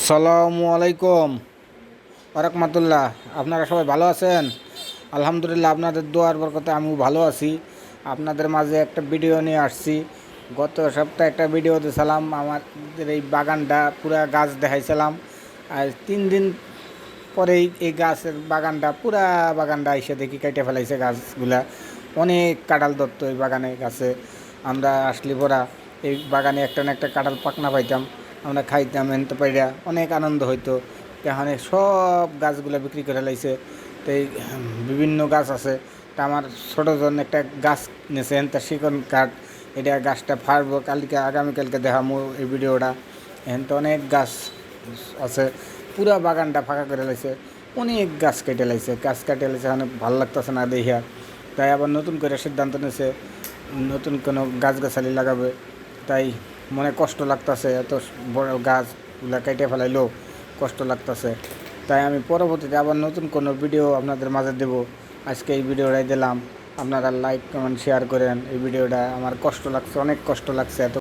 আসসালামু আলাইকুম ওরহমাতুল্লাহ। আপনারা সবাই ভালো আছেন? আলহামদুলিল্লাহ, আপনাদের দোয়ার বরকতে আমিও ভালো আছি। আপনাদের মাঝে একটা ভিডিও নিয়ে আসছি। গত সপ্তাহে একটা ভিডিও দিয়েছিলাম, আমাদের এই বাগানটা পুরা গাছ দেখাইছিলাম। আর 3 দিন পরেই এই গাছের পুরা বাগানটা এসে দেখি কেটে ফেলাইছে গাছগুলা। অনেক কাঁঠাল ধরতো এই বাগানে গাছে। আমরা আসলে পরা এই বাগানে একটা না একটা কাঁঠাল পাকনা পাইতাম, আমরা খাইতাম, এনতে পাইরা অনেক আনন্দ হইতো। এখানে সব গাছগুলো বিক্রি করে লাইছে। তো এই বিভিন্ন গাছ আছে। তা আমার ছোটোজন একটা গাছ নিয়েছেন, তার শিকড় কাঠ, এটা গাছটা ফাড়বো আগামীকালকে দেখামো এই ভিডিওটা। এখান তো অনেক গাছ আছে, পুরা বাগানটা ফাঁকা করে লাইছে। অনেক গাছ কেটে লাইছে, এখানে ভালো লাগতেছে না দেখিয়া। তাই আবার নতুন করে সিদ্ধান্ত নিয়েছে নতুন কোনো গাছগাছালি লাগাবে। তাই মনে কষ্ট লাগতেছে, এত বড় গাছগুলা কেটে ফেলাইলো, কষ্ট লাগতেছে। তাই আমি পরবর্তীতে আবার নতুন কোনো ভিডিও আপনাদের মাঝে দেব। আজকে এই ভিডিওটাই দিলাম, আপনারা লাইক কমেন্ট শেয়ার করেন। এই ভিডিওটা আমার কষ্ট লাগছে, অনেক কষ্ট লাগছে এত